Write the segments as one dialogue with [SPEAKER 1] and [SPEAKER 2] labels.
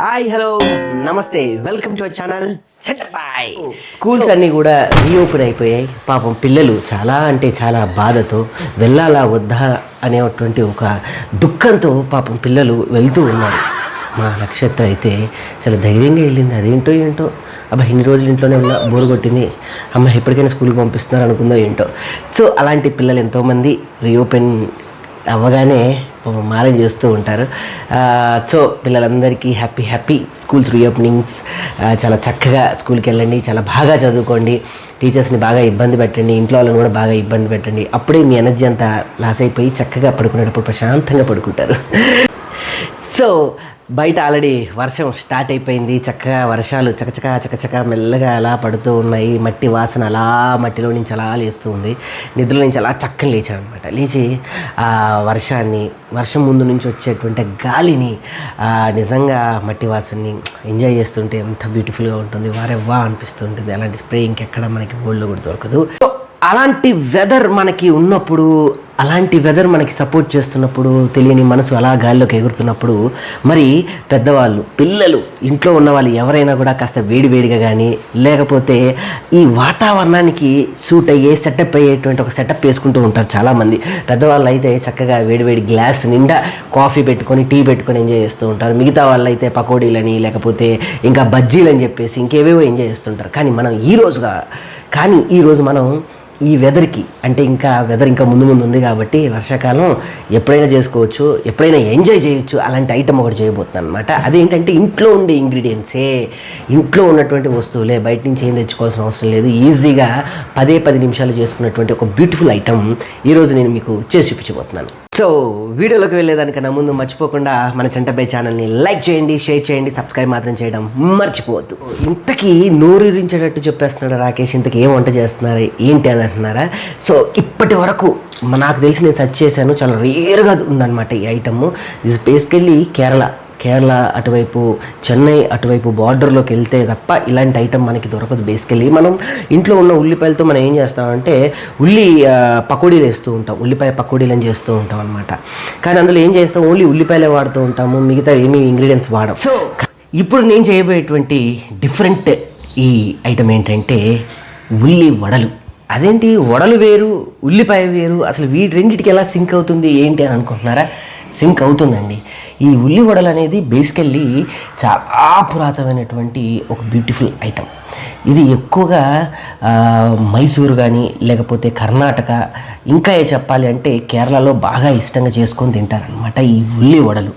[SPEAKER 1] Hi hello నమస్తే welcome to our channel చట్టబాయ్. Schools అన్నీ కూడా రీఓపెన్ అయిపోయాయి. పాపం పిల్లలు చాలా అంటే చాలా బాధతో వెళ్ళాలా వద్దా అనేటువంటి ఒక దుఃఖంతో పాపం పిల్లలు వెళ్తూ ఉన్నారు. మా నక్షత్ర అయితే చాలా ధైర్యంగా వెళ్ళింది. అదేంటో ఏంటో అబ్బా ఇన్ని రోజులు ఇంట్లోనే ఉన్నా బోరు కొట్టింది, అమ్మ ఎప్పటికైనా స్కూల్కి పంపిస్తున్నారు అనుకుందో ఏంటో. సో అలాంటి పిల్లలు ఎంతోమంది రీఓపెన్ అవ్వగానే మారం చేస్తూ ఉంటారు. సో పిల్లలందరికీ హ్యాపీ స్కూల్స్ రీఓపెనింగ్స్. చాలా చక్కగా స్కూల్కి వెళ్ళండి, చాలా బాగా చదువుకోండి, టీచర్స్ని బాగా ఇబ్బంది పెట్టండి, ఇంట్లో వాళ్ళని కూడా బాగా ఇబ్బంది పెట్టండి. అప్పుడే మీ ఎనర్జీ అంతా లాస్ అయిపోయి చక్కగా పడుకునేటప్పుడు ప్రశాంతంగా పడుకుంటారు. సో బయట ఆల్రెడీ వర్షం స్టార్ట్ అయిపోయింది. చక్కగా వర్షాలు చకచక మెల్లగా అలా పడుతూ ఉన్నాయి. మట్టి వాసన అలా మట్టిలో నుంచి అలా లేస్తూ ఉంది. నిద్రలో నుంచి అలా చక్కని లేచాను అనమాట. లేచి ఆ వర్షం ముందు నుంచి వచ్చేటువంటి గాలిని నిజంగా మట్టి వాసనని ఎంజాయ్ చేస్తుంటే ఎంత బ్యూటిఫుల్గా ఉంటుంది, వారెవ్వా అనిపిస్తుంటుంది. అలాంటి స్ప్రే ఇంకెక్కడ మనకి వరల్డ్లో కూడా దొరకదు. అలాంటి వెదర్ మనకి ఉన్నప్పుడు, అలాంటి వెదర్ మనకి సపోర్ట్ చేస్తున్నప్పుడు, తెలియని మనసు అలా గాల్లోకి ఎగురుతున్నప్పుడు, మరి పెద్దవాళ్ళు, పిల్లలు, ఇంట్లో ఉన్న వాళ్ళు ఎవరైనా కూడా కాస్త వేడివేడిగా కానీ లేకపోతే ఈ వాతావరణానికి సూట్ అయ్యే సెటప్ అయ్యేటువంటి ఒక సెటప్ వేసుకుంటూ ఉంటారు చాలామంది. పెద్దవాళ్ళు అయితే చక్కగా వేడివేడి గ్లాస్ నిండా కాఫీ పెట్టుకొని టీ పెట్టుకొని ఎంజాయ్ చేస్తూ ఉంటారు. మిగతా వాళ్ళు అయితే పకోడీలని లేకపోతే ఇంకా బజ్జీలని చెప్పేసి ఇంకేవేవో ఎంజాయ్ చేస్తుంటారు. కానీ ఈరోజు మనం ఈ వెదర్కి అంటే ఇంకా వెదర్ ఇంకా ముందు ఉంది కాబట్టి వర్షాకాలం ఎప్పుడైనా చేసుకోవచ్చు, ఎప్పుడైనా ఎంజాయ్ చేయొచ్చు. అలాంటి ఐటమ్ ఒకటి చేయబోతున్నాను అనమాట. అదేంటంటే ఇంట్లో ఉండే ఇంగ్రీడియంట్సే, ఇంట్లో ఉన్నటువంటి వస్తువులే, బయట నుంచి ఏం తెచ్చుకోవాల్సిన అవసరం లేదు. ఈజీగా 10 నిమిషాలు చేసుకున్నటువంటి ఒక బ్యూటిఫుల్ ఐటమ్ ఈరోజు నేను మీకు చేసి చూపించబోతున్నాను. సో వీడియోలోకి వెళ్ళేదానికన్నా ముందు మర్చిపోకుండా మన చంటబాయ్ ఛానల్ని లైక్ చేయండి, షేర్ చేయండి, సబ్స్క్రైబ్ మాత్రం చేయడం మర్చిపోవద్దు. ఇంతకీ నోరూరించేటట్టు చెప్పేస్తున్నాడు రాకేష్, ఇంతకీ ఏం వంట చేస్తున్నారు ఏంటి అని అంటున్నారా? సో ఇప్పటి వరకు నాకు తెలిసి నేను సెర్చ్ చేశాను, చాలా రేర్గా ఉందన్నమాట ఈ ఐటమ్. ఇది బేసికల్లీ కేరళ అటువైపు, చెన్నై అటువైపు బార్డర్లోకి వెళ్తే తప్ప ఇలాంటి ఐటమ్ మనకి దొరకదు. బేసికల్లీ మనం ఇంట్లో ఉన్న ఉల్లిపాయలతో మనం ఏం చేస్తామంటే పకోడీలు వేస్తూ ఉంటాం, ఉల్లిపాయ పకోడీలు అని చేస్తూ ఉంటాం అనమాట. కానీ అందులో ఏం చేస్తాం, ఓన్లీ ఉల్లిపాయలే వాడుతూ ఉంటాము, మిగతా ఏమీ ఇంగ్రీడియంట్స్ వాడం. సో ఇప్పుడు నేను చేయబోయేటువంటి డిఫరెంట్ ఈ ఐటమ్ ఏంటంటే ఉల్లి వడలు. అదేంటి వడలు వేరు ఉల్లిపాయ వేరు, అసలు వీటి రెండింటికి ఎలా సింక్ అవుతుంది ఏంటి అని అనుకుంటున్నారా? సింక్ అవుతుందండి. ఈ ఉల్లి వడలు అనేది బేసికల్లీ చాలా పురాతనమైనటువంటి ఒక బ్యూటిఫుల్ ఐటమ్. ఇది ఎక్కువగా మైసూరు కానీ లేకపోతే కర్ణాటక, ఇంకా చెప్పాలి అంటే కేరళలో బాగా ఇష్టంగా చేసుకొని తింటారనమాట ఈ ఉల్లి వడలు.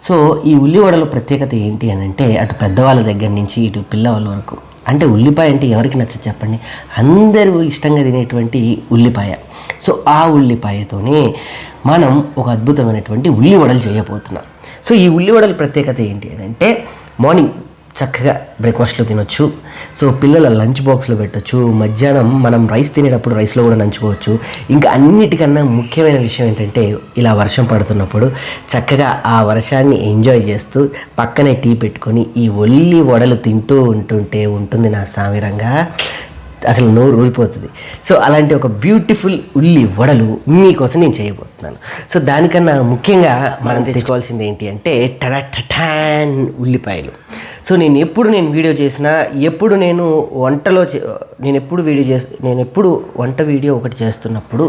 [SPEAKER 1] సో ఈ ఉల్లి వడల ప్రత్యేకత ఏంటి అని అంటే, అటు పెద్దవాళ్ళ దగ్గర నుంచి ఇటు పిల్లవాళ్ళ వరకు, అంటే ఉల్లిపాయ అంటే ఎవరికి నచ్చదు చెప్పండి, అందరూ ఇష్టంగా తినేటువంటి ఉల్లిపాయ. సో ఆ ఉల్లిపాయతోనే మనం ఒక అద్భుతమైనటువంటి ఉల్లి వడలు చేయబోతున్నాం. సో ఈ ఉల్లి వడల ప్రత్యేకత ఏంటి అని అంటే, మార్నింగ్ చక్కగా బ్రేక్ఫాస్ట్లో తినొచ్చు, సో పిల్లల లంచ్ బాక్స్లో పెట్టచ్చు, మధ్యాహ్నం మనం రైస్ తినేటప్పుడు రైస్లో కూడా నంచుకోవచ్చు. ఇంకా అన్నిటికన్నా ముఖ్యమైన విషయం ఏంటంటే, ఇలా వర్షం పడుతున్నప్పుడు చక్కగా ఆ వర్షాన్ని ఎంజాయ్ చేస్తూ పక్కనే టీ పెట్టుకొని ఈ ఉల్లి వడలు తింటూ ఉంటుంటే ఉంటుంది నా సామిరంగా, అసలు నోరు ఊరిపోతుంది. సో అలాంటి ఒక బ్యూటిఫుల్ ఉల్లి వడలు మీకోసం నేను చేయబోతున్నాను. సో దానికన్నా ముఖ్యంగా మనం తెచ్చుకోవాల్సింది ఏంటి అంటే టటాన్ ఉల్లిపాయలు. సో నేను ఎప్పుడు వీడియో చేసినా, ఎప్పుడు నేను వంట వీడియో ఒకటి చేస్తున్నప్పుడు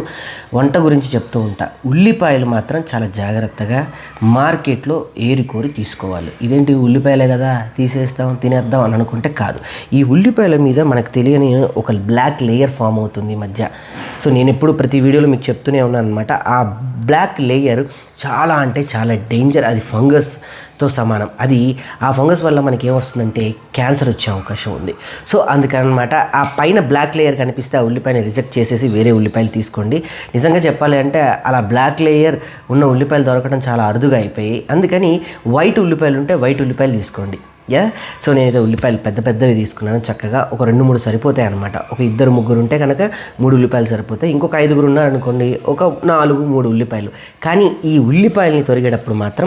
[SPEAKER 1] వంట గురించి చెప్తూ ఉంటా. ఉల్లిపాయలు మాత్రం చాలా జాగ్రత్తగా మార్కెట్లో ఏరుకోరి తీసుకోవాలి. ఇదేంటి ఉల్లిపాయలే కదా తీసేస్తాం తినేద్దాం అని అనుకుంటే కాదు. ఈ ఉల్లిపాయల మీద మనకు తెలియని ఒక బ్లాక్ లేయర్ ఫామ్ అవుతుంది మధ్య. సో నేను ఎప్పుడు ప్రతి వీడియోలో మీకు చెప్తూనే ఉన్నాను అనమాట. ఆ బ్లాక్ లేయర్ చాలా అంటే చాలా డేంజర్. అది ఫంగస్తో సమానం. ఆ ఫంగస్ వల్ల మనకి ఏమొస్తుందంటే క్యాన్సర్ వచ్చే అవకాశం ఉంది. సో అందుకనమాట ఆ పైన బ్లాక్ లేయర్ కనిపిస్తే ఆ ఉల్లిపాయని రిజెక్ట్ చేసేసి వేరే ఉల్లిపాయలు తీసుకోండి. నిజంగా చెప్పాలి అంటే అలా బ్లాక్ లేయర్ ఉన్న ఉల్లిపాయలు దొరకడం చాలా అరుదుగా అయిపోయి, అందుకని వైట్ ఉల్లిపాయలు ఉంటే వైట్ ఉల్లిపాయలు తీసుకోండి. సో నేనైతే ఉల్లిపాయలు పెద్దవి తీసుకున్నాను. చక్కగా ఒక 2-3 సరిపోతాయి అనమాట. ఒక 2-3 ఉంటే కనుక 3 ఉల్లిపాయలు సరిపోతాయి. ఇంకొక 5 ఉన్నారనుకోండి, ఒక 4-3 ఉల్లిపాయలు. కానీ ఈ ఉల్లిపాయల్ని తొరిగేటప్పుడు మాత్రం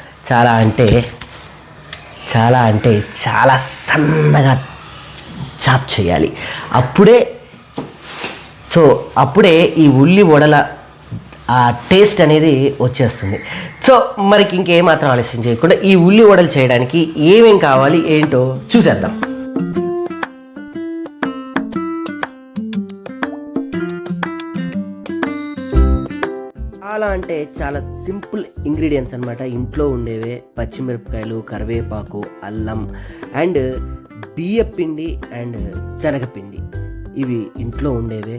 [SPEAKER 1] చాలా సన్నగా చాప్ చేయాలి. అప్పుడే ఈ ఉల్లి వడల ఆ టేస్ట్ అనేది వచ్చేస్తుంది. సో మరికి ఇంకేమాత్రం ఆలస్యం చేయకుండా ఈ ఉల్లి వడలు చేయడానికి ఏమేం కావాలి ఏంటో చూసేద్దాం. చాలా అంటే చాలా సింపుల్ ఇంగ్రీడియంట్స్ అనమాట. ఇంట్లో ఉండేవే పచ్చిమిరపకాయలు, కరివేపాకు, అల్లం అండ్ బియ్యపిండి అండ్ శనగపిండి. ఇవి ఇంట్లో ఉండేవే.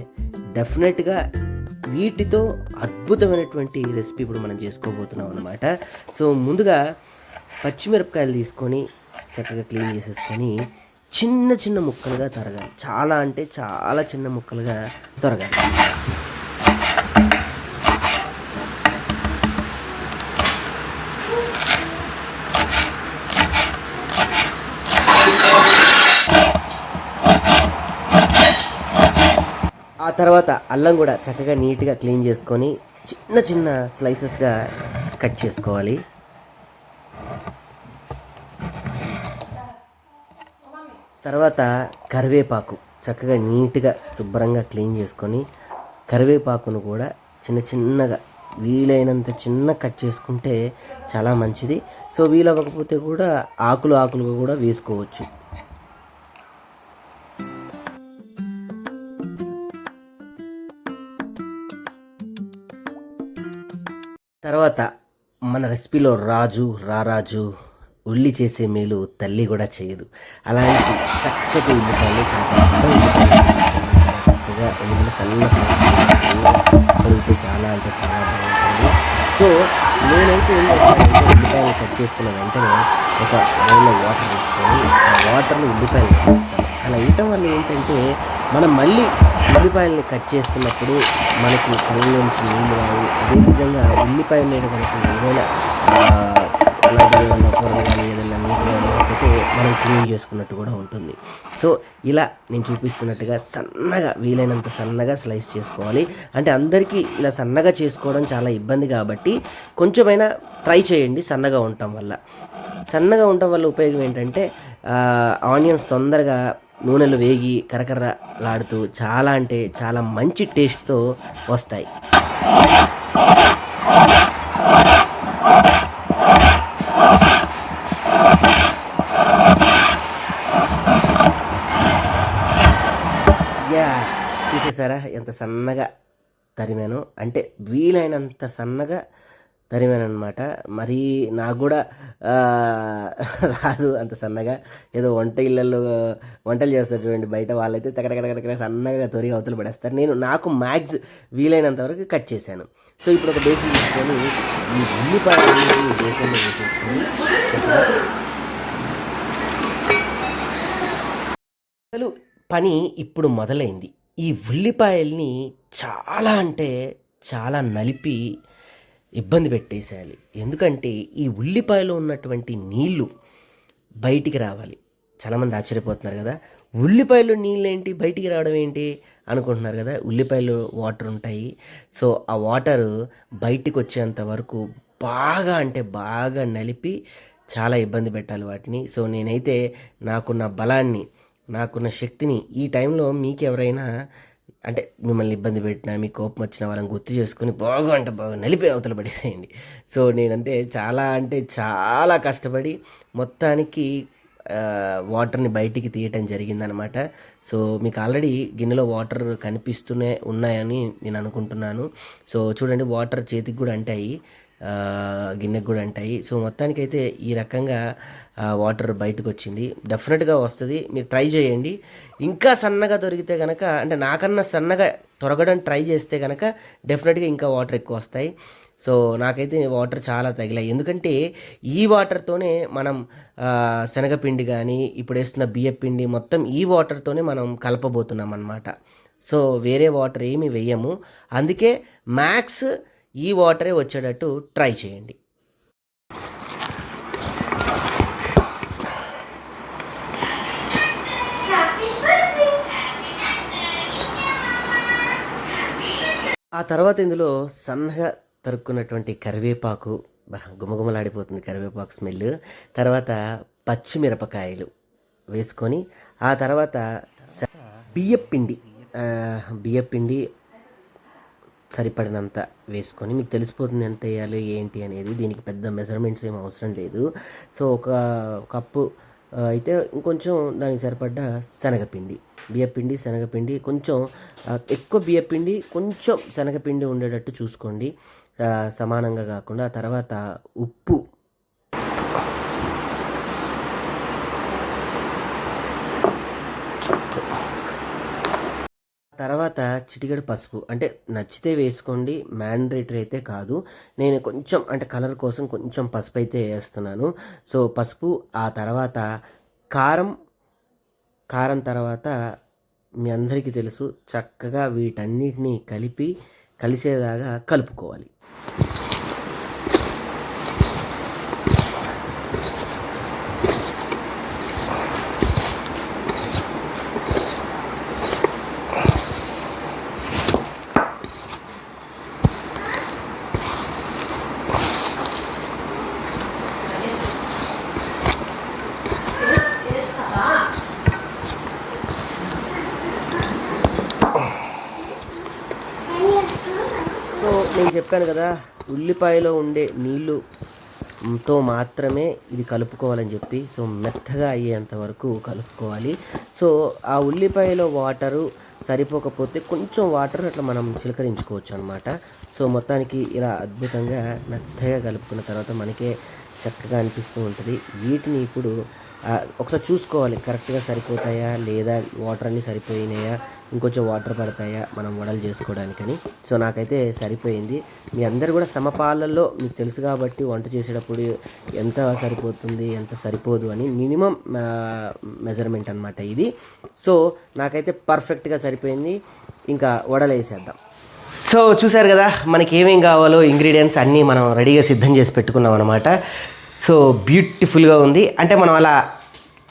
[SPEAKER 1] డెఫినెట్గా వీటితో అద్భుతమైనటువంటి రెసిపీ ఇప్పుడు మనం చేసుకోబోతున్నాం అనమాట. సో ముందుగా పచ్చిమిరపకాయలు తీసుకొని చక్కగా క్లీన్ చేసేసుకొని చిన్న చిన్న ముక్కలుగా తరగాలి. చాలా అంటే చాలా చిన్న ముక్కలుగా తరగాలి. ఆ తర్వాత అల్లం కూడా చక్కగా నీట్గా క్లీన్ చేసుకొని చిన్న చిన్న స్లైసెస్గా కట్ చేసుకోవాలి. తర్వాత కరివేపాకు చక్కగా నీట్గా శుభ్రంగా క్లీన్ చేసుకొని కరివేపాకును కూడా చిన్న చిన్నగా వీలైనంత చిన్న కట్ చేసుకుంటే చాలా మంచిది. సో వీలవ్వకపోతే కూడా ఆకులుగా కూడా వేసుకోవచ్చు. తర్వాత మన రెసిపీలో రారాజు ఉల్లి చేసే మేలు తల్లి కూడా చేయదు. అలాంటి చక్కటి ఉల్లిపాయలు చక్కగా ఉల్లిపాయలు సన్న కలిగితే చాలా అంటే చాలా బాగుంటుంది. సో నేనైతే ఉల్లిపాయలు కట్ చేసుకున్న వెంటనే ఒక బౌల్లో వాటర్ తీసుకొని ఆ వాటర్ని ఉల్లిపాయలు వేసేస్తాను. అలా వేయటం వల్ల ఏంటంటే మనం మళ్ళీ ఉల్లిపాయలని కట్ చేస్తున్నప్పుడు మనకి కళ్ళ నుంచి నీళ్ళు రావు. అదేవిధంగా ఉల్లిపాయ మీద మనకి ఏదైనా కూరలు కానీ ఏదైనా నీళ్ళు లేకపోతే మనం క్లీన్ చేసుకున్నట్టు కూడా ఉంటుంది. సో ఇలా నేను చూపిస్తున్నట్టుగా సన్నగా వీలైనంత సన్నగా స్లైస్ చేసుకోవాలి. అంటే అందరికీ ఇలా సన్నగా చేసుకోవడం చాలా ఇబ్బంది కాబట్టి కొంచెమైనా ట్రై చేయండి. సన్నగా ఉండటం వల్ల ఉపయోగం ఏంటంటే ఆనియన్స్ తొందరగా నూనెలు వేగి కరకరలాడుతూ చాలా అంటే చాలా మంచి టేస్ట్తో వస్తాయి. చూసేసారా ఎంత సన్నగా తరిమాను? అంటే వీలైనంత సన్నగా తరిమానమాట. మరి నాకు కూడా రాదు అంత సన్నగా. ఏదో వంటలు చేస్తారు చూడండి బయట, వాళ్ళైతే తగ్గ సన్నగా తొరిగి అవతలు పడేస్తారు. నాకు మ్యాక్స్ వీలైనంత వరకు కట్ చేశాను. సో ఇప్పుడు ఒక బేసిన్ తీసుకొని ఈ ఉల్లిపాయలు బేసిన్లో వేసేసుకొని అసలు పని ఇప్పుడు మొదలైంది. ఈ ఉల్లిపాయల్ని చాలా అంటే చాలా నలిపి ఇబ్బంది పెట్టేసేయాలి. ఎందుకంటే ఈ ఉల్లిపాయలో ఉన్నటువంటి నీళ్ళు బయటికి రావాలి. చాలామంది ఆశ్చర్యపోతున్నారు కదా, ఉల్లిపాయలో నీళ్ళు ఏంటి బయటికి రావడం ఏంటి అనుకుంటున్నారు కదా. ఉల్లిపాయలో వాటర్ ఉంటాయి. సో ఆ వాటర్ బయటికి వచ్చేంత వరకు బాగా అంటే బాగా నలిపి చాలా ఇబ్బంది పెట్టాలి వాటిని. సో నేనైతే నాకున్న బలాన్ని, నాకున్న శక్తిని ఈ టైంలో మీకు ఎవరైనా అంటే మిమ్మల్ని ఇబ్బంది పెట్టినా, మీకు కోపం వచ్చిన వాళ్ళని గుర్తు చేసుకొని బాగా నలిపి అవతల పడేసేయండి. సో నేనంటే చాలా కష్టపడి మొత్తానికి వాటర్ని బయటికి తీయటం జరిగిందనమాట. సో మీకు ఆల్రెడీ గిన్నెలో వాటర్ కనిపిస్తూనే ఉన్నాయని నేను అనుకుంటున్నాను. సో చూడండి, వాటర్ చేతికి కూడా అంటాయి, గిన్నెకు కూడా అంటాయి. సో మొత్తానికైతే ఈ రకంగా వాటర్ బయటకు వచ్చింది. డెఫినెట్గా వస్తుంది, మీరు ట్రై చేయండి. ఇంకా సన్నగా దొరికితే కనుక, అంటే నాకన్నా సన్నగా తొరగడం ట్రై చేస్తే కనుక డెఫినెట్గా ఇంకా వాటర్ ఎక్కువ వస్తాయి. సో నాకైతే వాటర్ చాలా తగిలాయి. ఎందుకంటే ఈ వాటర్తోనే మనం శనగపిండి కానీ ఇప్పుడు వేస్తున్న బియ్యపిండి మొత్తం ఈ వాటర్తోనే మనం కలపబోతున్నాం అన్నమాట. సో వేరే వాటర్ ఏమి వేయము. అందుకే మ్యాక్స్ ఈ వాటరే వచ్చేటట్టు ట్రై చేయండి. ఆ తర్వాత ఇందులో సన్నగా తరుక్కున్నటువంటి కరివేపాకు, గుమగుమలాడిపోతుంది కరివేపాకు స్మెల్. తర్వాత పచ్చిమిరపకాయలు వేసుకొని ఆ తర్వాత బియ్యపిండి సరిపడినంత వేసుకొని మీకు తెలిసిపోతుంది ఎంత వేయాలి ఏంటి అనేది. దీనికి పెద్ద మెజర్మెంట్స్ ఏం అవసరం లేదు. సో ఒక కప్పు అయితే ఇంకొంచెం దానికి సరిపడ్డ శనగపిండి, బియ్యపిండి, శనగపిండి, కొంచెం ఎక్కువ బియ్యపిండి కొంచెం శనగపిండి ఉండేటట్టు చూసుకోండి, సమానంగా కాకుండా. తర్వాత ఉప్పు, తర్వాత చిటికెడు పసుపు. అంటే నచ్చితే వేసుకోండి, మ్యాండేటరీ అయితే కాదు. నేను కొంచెం అంటే కలర్ కోసం కొంచెం పసుపు అయితే వేస్తున్నాను. సో పసుపు, ఆ తర్వాత కారం. కారం తర్వాత మీ అందరికీ తెలుసు, చక్కగా వీటన్నిటినీ కలిసేదాకా కలుపుకోవాలి. సో నేను చెప్పాను కదా, ఉల్లిపాయలో ఉండే నీళ్ళుతో మాత్రమే ఇది కలుపుకోవాలని చెప్పి. సో మెత్తగా అయ్యేంత వరకు కలుపుకోవాలి. సో ఆ ఉల్లిపాయలో వాటరు సరిపోకపోతే కొంచెం వాటర్ అట్లా మనం చిలకరించుకోవచ్చు అనమాట. సో మొత్తానికి ఇలా అద్భుతంగా మెత్తగా కలుపుకున్న తర్వాత మనకే చక్కగా అనిపిస్తూ ఉంటుంది. వీటిని ఇప్పుడు ఒకసారి చూసుకోవాలి, కరెక్ట్గా సరిపోతాయా లేదా, వాటర్ అన్నీ సరిపోయినాయా, ఇంకొంచెం వాటర్ పడతాయా మనం వడలు చేసుకోవడానికని. సో నాకైతే సరిపోయింది. మీ అందరు కూడా సమపాలల్లో మీకు తెలుసు కాబట్టి వంట చేసేటప్పుడు ఎంత సరిపోతుంది ఎంత సరిపోదు అని మినిమం మెజర్మెంట్ అనమాట ఇది. సో నాకైతే పర్ఫెక్ట్గా సరిపోయింది. ఇంకా వడలు వేసేద్దాం. సో చూసారు కదా, మనకి ఏమేం కావాలో ఇంగ్రీడియంట్స్ అన్నీ మనం రెడీగా సిద్ధం చేసి పెట్టుకున్నాం అనమాట. సో బ్యూటిఫుల్గా ఉంది. అంటే మనం అలా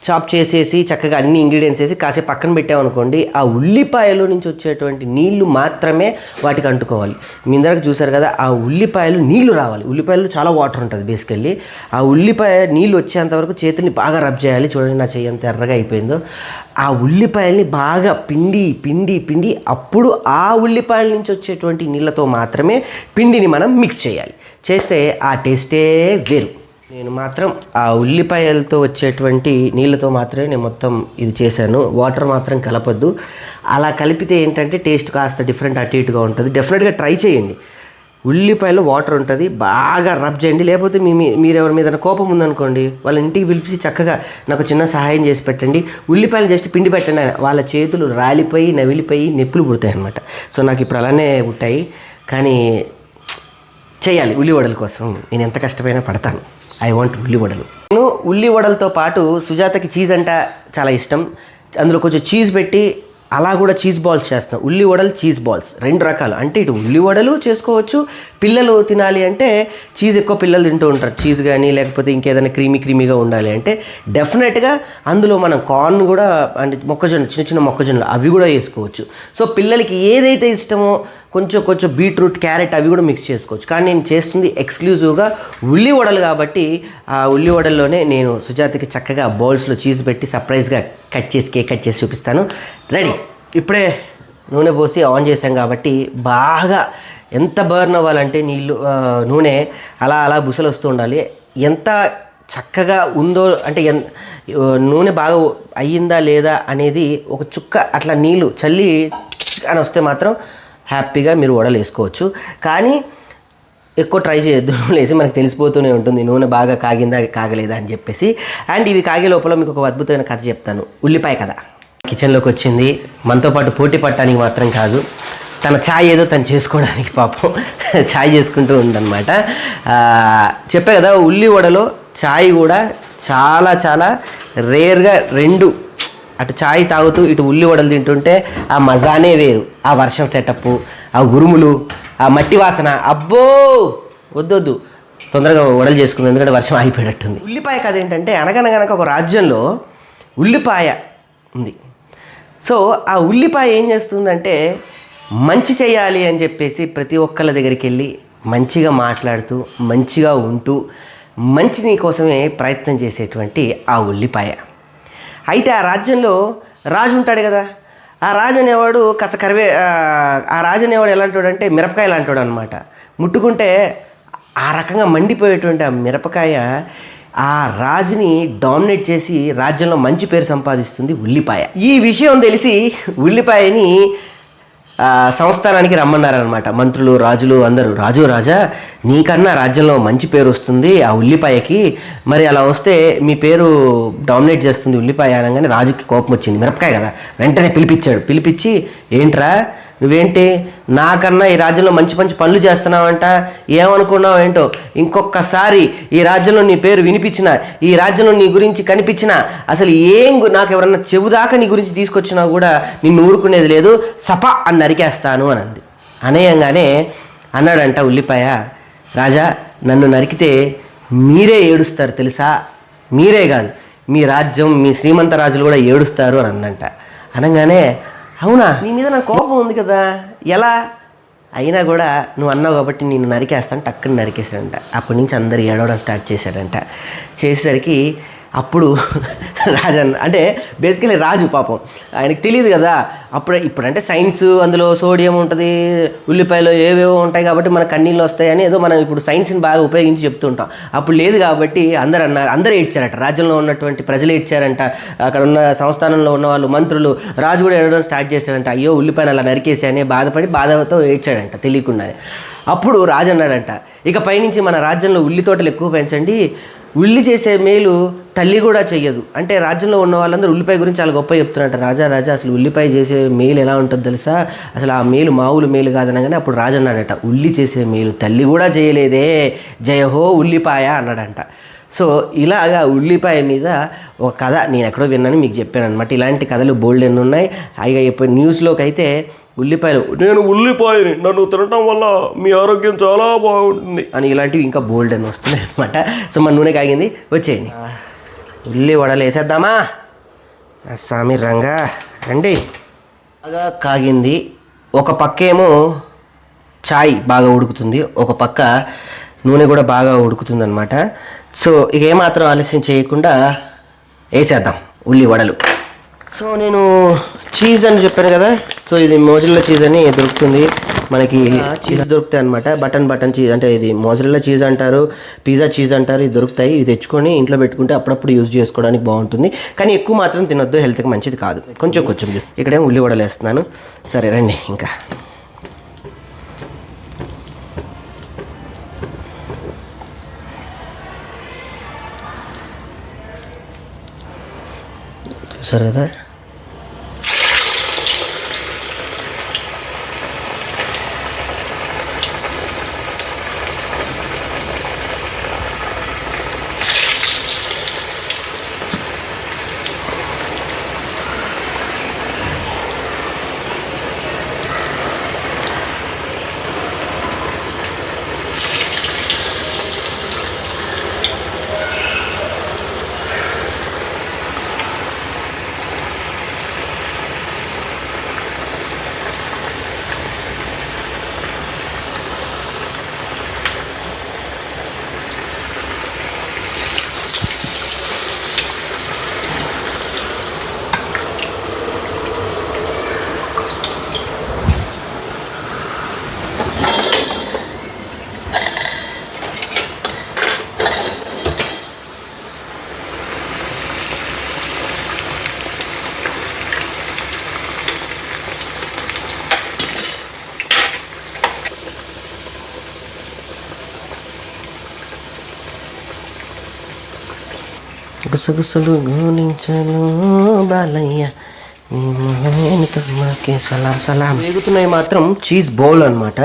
[SPEAKER 1] చాప్ చేసేసి చక్కగా అన్ని ఇంగ్రీడియంట్స్ వేసి కాసేపు పక్కన పెట్టామనుకోండి, ఆ ఉల్లిపాయలో నుంచి వచ్చేటువంటి నీళ్లు మాత్రమే వాటికి అంటుకోవాలి. మీ ఇందాక చూసారు కదా, ఆ ఉల్లిపాయలు నీళ్లు రావాలి. ఉల్లిపాయలు చాలా వాటర్ ఉంటుంది బేసికల్లీ. ఆ ఉల్లిపాయ నీళ్ళు వచ్చేంతవరకు చేతుల్ని బాగా రబ్ చేయాలి. చూడండి నా చెయ్యి ఎంత ఎర్రగా అయిపోయిందో. ఆ ఉల్లిపాయల్ని బాగా పిండి అప్పుడు ఆ ఉల్లిపాయల నుంచి వచ్చేటువంటి నీళ్ళతో మాత్రమే పిండిని మనం మిక్స్ చేయాలి. చేస్తే ఆ టేస్టే వేరు. నేను మాత్రం ఆ ఉల్లిపాయలతో వచ్చేటువంటి నీళ్ళతో మాత్రమే నేను మొత్తం ఇది చేశాను. వాటర్ మాత్రం కలపొద్దు. అలా కలిపితే ఏంటంటే టేస్ట్ కాస్త డిఫరెంట్ అటు ఇటుగా ఉంటుంది. డెఫినెట్గా ట్రై చేయండి. ఉల్లిపాయలో వాటర్ ఉంటుంది, బాగా రబ్ చేయండి. లేకపోతే మీరు ఎవరి మీద కోపం ఉందనుకోండి, వాళ్ళ ఇంటికి పిలిచి చక్కగా నాకు చిన్న సహాయం చేసి పెట్టండి, ఉల్లిపాయలు జస్ట్ పిండి పెట్టండి, వాళ్ళ చేతులు రాలిపోయి నవిలిపోయి నొప్పులు పుడతాయి అన్నమాట. సో నాకు ఇప్పుడు అలానే పుట్టాయి. కానీ చేయాలి, ఉల్లి వడల కోసం నేను ఎంత కష్టమైనా పడతాను. ఐ వాంట్ ఉల్లి వడలు. నేను ఉల్లి వడలతో పాటు సుజాతకి చీజ్ అంటే చాలా ఇష్టం. అందులో కొంచెం చీజ్ పెట్టి అలా కూడా చీజ్ బాల్స్ చేస్తాం. ఉల్లి వడలు, చీజ్ బాల్స్, రెండు రకాలు. అంటే ఇటు ఉల్లి వడలు చేసుకోవచ్చు, పిల్లలు తినాలి అంటే చీజ్ ఎక్కువ పిల్లలు తింటూ ఉంటారు, చీజ్ కానీ లేకపోతే ఇంకేదైనా క్రీమీగా ఉండాలి అంటే డెఫినెట్గా అందులో మనం కార్న్ కూడా అంటే మొక్కజొన్న, చిన్న మొక్కజొన్నలు అవి కూడా వేసుకోవచ్చు. సో పిల్లలకి ఏదైతే ఇష్టమో కొంచెం బీట్రూట్, క్యారెట్ అవి కూడా మిక్స్ చేసుకోవచ్చు. కానీ నేను చేస్తుంది ఎక్స్క్లూజివ్గా ఉల్లి వడలు కాబట్టి ఆ ఉల్లి వడల్లోనే నేను సుజాతకి చక్కగా బౌల్స్లో చీజ్ పెట్టి సర్ప్రైజ్గా కేక్ కట్ చేసి చూపిస్తాను. రెడీ. ఇప్పుడే నూనె పోసి ఆన్ చేసాం కాబట్టి బాగా ఎంత బర్న్ అవ్వాలంటే నూనె అలా బుసలు వస్తూ ఉండాలి. ఎంత చక్కగా ఉందో అంటే నూనె బాగా అయ్యిందా లేదా అనేది ఒక చుక్క అట్లా నీళ్ళు చల్లి అని వస్తే మాత్రం హ్యాపీగా మీరు వడలు వేసుకోవచ్చు. కానీ ఎక్కువ ట్రై చేయొద్దు, వేసి మనకు తెలిసిపోతూనే ఉంటుంది నూనె బాగా కాగిందా కాగలేదా అని చెప్పేసి. అండ్ ఇవి కాగే లోపల మీకు ఒక అద్భుతమైన కథ చెప్తాను, ఉల్లిపాయ కథ. కిచెన్లోకి వచ్చింది, మనతో పాటు పోటీ పట్టడానికి మాత్రం కాదు, తన ఛాయ్ ఏదో తను చేసుకోవడానికి పాపం ఛాయ్ చేసుకుంటూ ఉందన్నమాట. చెప్పే కదా, ఉల్లి వడలో ఛాయ్ కూడా చాలా చాలా రేర్గా రెండు, అటు ఛాయ్ తాగుతూ ఇటు ఉల్లి వడలు తింటుంటే ఆ మజానే వేరు. ఆ వర్షం సెటప్, ఆ ఉరుములు, ఆ మట్టి వాసన, అబ్బో వద్దొద్దు, తొందరగా వడలు చేసుకుంది ఎందుకంటే వర్షం ఆగిపోయేటట్టుంది. ఉల్లిపాయ కథ ఏంటంటే, అనగనగనక ఒక రాజ్యంలో ఉల్లిపాయ ఉంది. సో ఆ ఉల్లిపాయ ఏం చేస్తుందంటే మంచి చేయాలి అని చెప్పేసి ప్రతి ఒక్కళ్ళ దగ్గరికి వెళ్ళి మంచిగా మాట్లాడుతూ మంచిగా ఉంటూ మంచిని కోసమే ప్రయత్నం చేసేటువంటి ఆ ఉల్లిపాయ. అయితే ఆ రాజ్యంలో రాజు ఉంటాడు కదా, ఆ రాజు అనేవాడు కాస్త ఆ రాజు అనేవాడు ఎలాంటి అంటే మిరపకాయ లాంటి అనమాట. ముట్టుకుంటే ఆ రకంగా మండిపోయేటువంటి ఆ మిరపకాయ ఆ రాజుని డామినేట్ చేసి రాజ్యంలో మంచి పేరు సంపాదిస్తుంది ఉల్లిపాయ. ఈ విషయం తెలిసి ఉల్లిపాయని సంస్థానానికి రమ్మన్నారనమాట మంత్రులు, రాజులు అందరూ. రాజా, నీకన్నా రాజ్యంలో మంచి పేరు వస్తుంది ఆ ఉల్లిపాయకి, మరి అలా వస్తే మీ పేరు డామినేట్ చేస్తుంది ఉల్లిపాయ అనగానే రాజుకి కోపం వచ్చింది. మిరపకాయ కదా, వెంటనే పిలిపించి, ఏంట్రా నువ్వేంటి నాకన్నా ఈ రాజ్యంలో మంచి మంచి పనులు చేస్తున్నావంట, ఏమనుకున్నావు ఏంటో, ఇంకొకసారి ఈ రాజ్యంలో నీ పేరు వినిపించిన, ఈ రాజ్యంలో నీ గురించి కనిపించిన, అసలు నాకు ఎవరన్నా చెవుదాకా నీ గురించి తీసుకొచ్చినా కూడా నిన్ను ఊరుకునేది లేదు, సపా అని నరికేస్తాను అని అంది. అనేయంగానే అన్నాడంట ఉల్లిపాయ, రాజా నన్ను నరికితే మీరే ఏడుస్తారు తెలుసా, మీరే కాదు మీ రాజ్యం మీ శ్రీమంత రాజులు కూడా ఏడుస్తారు అని అందంట. అనగానే అవునా, నీ మీద నాకు కోపం ఉంది కదా, ఎలా అయినా కూడా నువ్వు అన్నావు కాబట్టి నేను నరికేస్తాను, టక్కుని నరికేసాడంట. అప్పటి నుంచి అందరు ఏడవడం స్టార్ట్ చేశాడంట. చేసేసరికి అప్పుడు రాజన్న అంటే బేసికలీ రాజు పాపం ఆయనకు తెలియదు కదా, ఇప్పుడంటే సైన్స్, అందులో సోడియం ఉంటుంది, ఉల్లిపాయలు ఏవేవో ఉంటాయి కాబట్టి మన కన్నీళ్ళు వస్తాయని ఏదో మనం ఇప్పుడు సైన్స్ని బాగా ఉపయోగించి చెప్తుంటాం. అప్పుడు లేదు కాబట్టి అందరూ ఏడ్చారట, రాజ్యంలో ఉన్నటువంటి ప్రజలు ఏడ్చారంట, అక్కడ ఉన్న సంస్థానంలో ఉన్న వాళ్ళు మంత్రులు, రాజు కూడా ఏడవడం స్టార్ట్ చేశాడంట. అయ్యో ఉల్లిపాయలు అలా నరికేసి అని బాధతో ఏడ్చాడంట తెలియకుండానే. అప్పుడు రాజు అన్నాడంట, ఇక పైనుంచి మన రాజ్యంలో ఉల్లి తోటలు ఎక్కువ పెంచండి, ఉల్లి చేసే మేలు తల్లి కూడా చెయ్యదు. అంటే రాజ్యంలో ఉన్న వాళ్ళందరూ ఉల్లిపాయ గురించి చాలా గొప్ప చెప్తున్నట్టు. రాజా అసలు ఉల్లిపాయ చేసే మేలు ఎలా ఉంటుందో తెలుసా, అసలు ఆ మేలు మామూలు మేలు కాదనగానే అప్పుడు రాజు అన్నాడట, ఉల్లి చేసే మేలు తల్లి కూడా చేయలేదే, జయహో ఉల్లిపాయ అన్నాడంట. సో ఇలాగా ఉల్లిపాయ మీద ఒక కథ నేను ఎక్కడో విన్నాను, మీకు చెప్పాను అనమాట. ఇలాంటి కథలు బోల్డ్ ఎన్ని ఉన్నాయి. అయిగా ఇప్పుడు న్యూస్లోకి అయితే ఉల్లిపాయలు, నేను ఉల్లిపాయని నన్ను తినటం వల్ల మీ ఆరోగ్యం చాలా బాగుంటుంది అని ఇలాంటివి ఇంకా బోల్డ్ అని వస్తున్నాయి అనమాట. సో మన నూనె కాగింది, వచ్చేయండి ఉల్లి వడలు వేసేద్దామా. స్వామి రంగా రండి. బాగా కాగింది, ఒక పక్క ఏమో చాయ్ బాగా ఉడుకుతుంది, ఒక పక్క నూనె కూడా బాగా ఉడుకుతుంది అనమాట. సో ఇక ఏమాత్రం ఆలస్యం చేయకుండా వేసేద్దాం ఉల్లి వడలు. సో నేను చీజ్ అని చెప్పాను కదా, సో ఇది మోజరెల్లా చీజ్ అని దొరుకుతుంది మనకి, చీజ్ దొరుకుతాయి అనమాట. బటన్ చీజ్ అంటే ఇది మోజరెల్లా చీజ్ అంటారు, పిజ్జా చీజ్ అంటారు, ఇది దొరుకుతాయి. ఇది తెచ్చుకొని ఇంట్లో పెట్టుకుంటే అప్పుడప్పుడు యూజ్ చేసుకోవడానికి బాగుంటుంది, కానీ ఎక్కువ మాత్రం తినొద్దు, హెల్త్కి మంచిది కాదు. కొంచెం ఇక్కడేమో ఉల్లి వడలు వేస్తున్నాను. సరే రండి, ఇంకా సరే కదా. గుసగుసలు గోనించలు బాలయ్య సలాం. వేగుతున్నాయి మాత్రం చీజ్ బౌల్ అనమాట.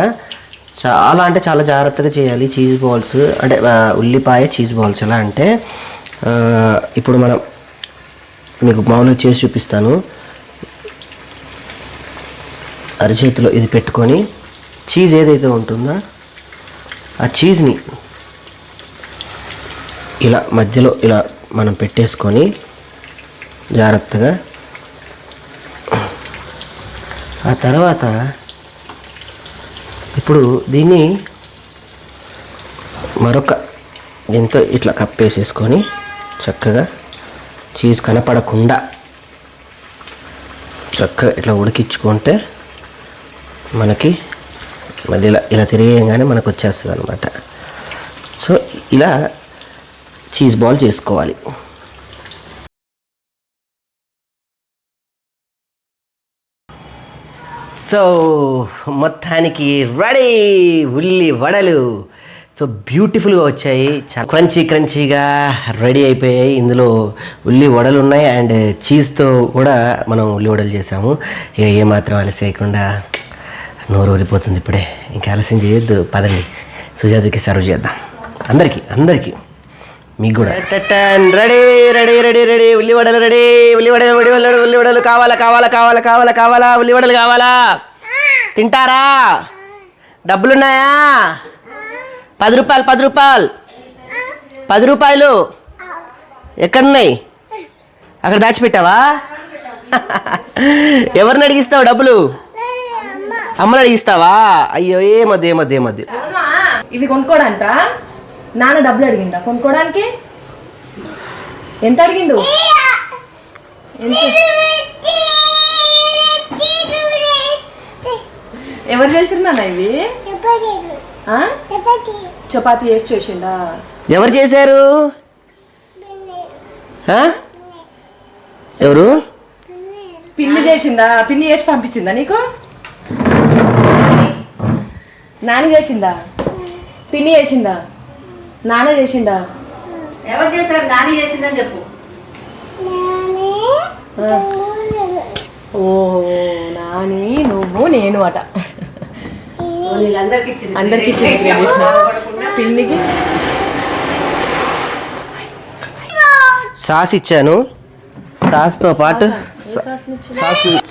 [SPEAKER 1] చాలా జాగ్రత్తగా చేయాలి చీజ్ బాల్స్, అంటే ఉల్లిపాయ చీజ్ బాల్స్. ఎలా అంటే ఇప్పుడు మనం మీకు మామూలుగా చేసి చూపిస్తాను. అరచేతిలో ఇది పెట్టుకొని చీజ్ ఏదైతే ఉంటుందో ఆ చీజ్ని ఇలా మధ్యలో ఇలా మనం పెట్టేసుకొని జాగ్రత్తగా, ఆ తర్వాత ఇప్పుడు దీన్ని దీంతో ఇట్లా కప్పేసేసుకొని చక్కగా చీజ్ కనపడకుండా చక్కగా ఇట్లా ఉడికించుకుంటే మనకి మళ్ళీ ఇలా తిరిగేయగానే మనకు వచ్చేస్తుంది అనమాట. సో ఇలా చీజ్ బాల్ చేసుకోవాలి. సో మొత్తానికి రెడీ ఉల్లి వడలు. సో బ్యూటిఫుల్గా వచ్చాయి, క్రంచీగా రెడీ అయిపోయాయి. ఇందులో ఉల్లి వడలు ఉన్నాయి అండ్ చీజ్తో కూడా మనం ఉల్లి వడలు చేసాము. ఇక ఏమాత్రం ఆలస్యం చేయకుండా నోరు ఊరిపోతుంది ఇప్పుడే. ఇంకా ఆలస్యం చేయొద్దు, పదండి సుజాతకి సర్వ్ చేద్దాం. అందరికీ మీకు కూడా రెడీ రెడీ రెడీ రెడీ ఉల్లివడలు రెడీ. ఉల్లివడలు కావాలా ఉల్లివడలు కావాలా? తింటారా? డబ్బులున్నాయా? 10 రూపాయలు ఎక్కడున్నాయి? అక్కడ దాచిపెట్టావా? ఎవరిని అడిగిస్తావు డబ్బులు? అమ్మని అడిగిస్తావా? అయ్యో ఏమద్దు.
[SPEAKER 2] ఇవి కొనుక్కోడానిక నాన్న డబ్బులు అడిగిండా? కొనుక్కోడానికి ఎంత అడిగిండు? ఎవరు చేసిరు నాన్న ఇవి? చపాతి చేసిండా?
[SPEAKER 1] ఎవరు చేశారు? ఎవరు?
[SPEAKER 2] పిన్ని చేసిందా? పిన్ని చేసి పంపించిందా నీకు? నాని చేసిందా? పిన్ని చేసిందా? నాన్న చేసిందా?
[SPEAKER 3] ఎవరు చేశారు? నాని చేసిందని చెప్పు.
[SPEAKER 2] ఓ నాని, నువ్వు, నేను అట. అందరికి పిన్నికి
[SPEAKER 1] సాస్ ఇచ్చాను. సాస్తో పాటు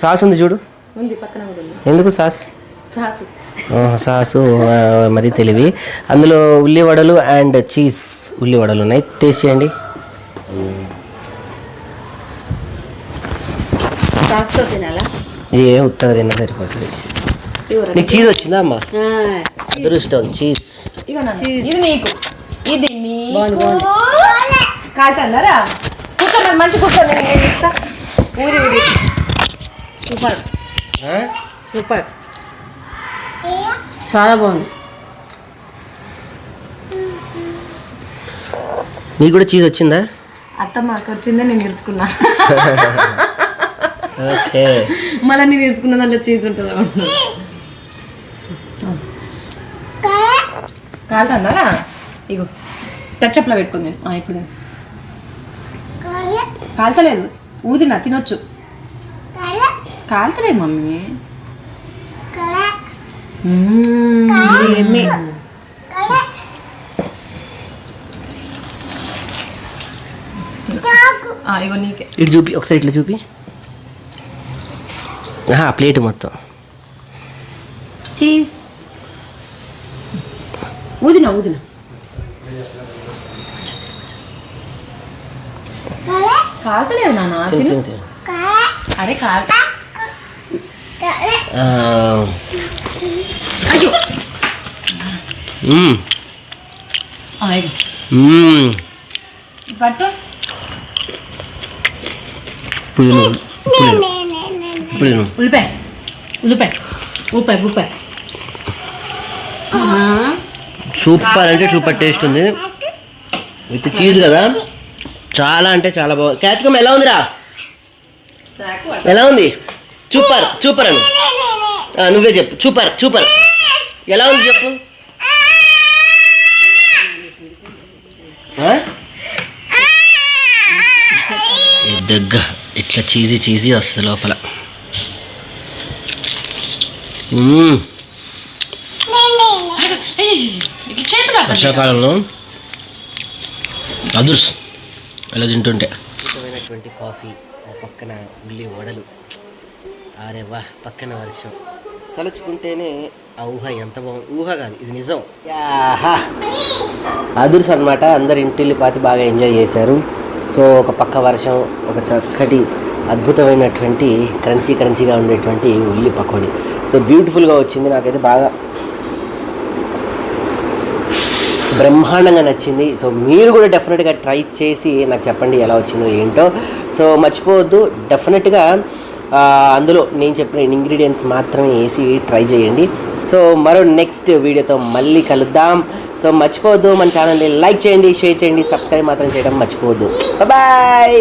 [SPEAKER 1] సాస్ ఉంది చూడు. ఎందుకు సాస్? సాసు మరి తెలివి. అందులో ఉల్లి వడలు అండ్ చీజ్ ఉల్లి వడలు ఉన్నాయి. టేస్ట్ చేయండి. ఏ ఉత్తగా తిన్నా సరిపోతుంది. నీకు చీజ్ వచ్చిందా అమ్మా? అదృష్టం చీజ్.
[SPEAKER 2] ఇది నీకు, ఇది నీకు. కాటన్నారా? కూర్చోండి, మంచి కూర్చోండి. సూపర్ చాలా బాగుంది.
[SPEAKER 1] నీకు కూడా చీజ్ వచ్చిందా?
[SPEAKER 2] అత్తమ్మకి వచ్చిందే, నేను నేర్చుకున్నా.
[SPEAKER 1] ఓకే,
[SPEAKER 2] మళ్ళీ నేను నేర్చుకున్న దాంట్లో చీజ్ ఉంటుందా? కాలుతుందా? ఇగో టచ్అప్లో పెట్టుకుంది. ఇప్పుడు కాలుతలేదు, ఊదినా తినొచ్చు. కాలుతలేదు మమ్మీ. ఇగో నీకే.
[SPEAKER 1] ఇటు చూపి ఒకసారి, ఇట్లా చూపి. ప్లేట్ మొత్తం
[SPEAKER 2] చీజ్. ఊదినా కాలుతలేదు నాన్న. అరే పట్టు. ఉల్లిపాయ
[SPEAKER 1] సూపర్ అంటే సూపర్ టేస్ట్ ఉంది. విత్ చీజ్ కదా, చాలా అంటే చాలా బాగుంది. క్యాత్కమ్ ఎలా ఉందిరా? ఎలా ఉంది? సూపర్ అని నువ్వే చెప్పు. సూపర్ ఎలా ఉంది చెప్పు. దగ్గ ఇట్లా చీజీ వస్తుంది లోపల. వర్షాకాలంలో అదుర్స్ అలా తింటుంటే కాఫీ, పక్కన ఉల్లి వడలు, అరే వా, పక్కన వర్షం. తలుచుకుంటేనే ఆ ఊహ ఎంత బాగుంది. ఊహ కాదు, ఇది నిజం. అదుర్స్ అనమాట. అందరు ఇంటిల్లి పాతి బాగా ఎంజాయ్ చేశారు. సో ఒక పక్క వర్షం, ఒక చక్కటి అద్భుతమైనటువంటి క్రంచీగా ఉండేటువంటి ఉల్లి పకోడీ. సో బ్యూటిఫుల్గా వచ్చింది. నాకైతే బాగా బ్రహ్మాండంగా నచ్చింది. సో మీరు కూడా డెఫినెట్గా ట్రై చేసి నాకు చెప్పండి ఎలా వచ్చిందో ఏంటో. సో మర్చిపోవద్దు, డెఫినెట్గా అందులో నేను చెప్పిన ఇంగ్రీడియంట్స్ మాత్రమే వేసి ట్రై చేయండి. సో మరో నెక్స్ట్ వీడియోతో మళ్ళీ కలుద్దాం. సో మర్చిపోవద్దు మన ఛానల్ని లైక్ చేయండి, షేర్ చేయండి, సబ్స్క్రైబ్ మాత్రం చేయడం మర్చిపోవద్దు. బాయ్.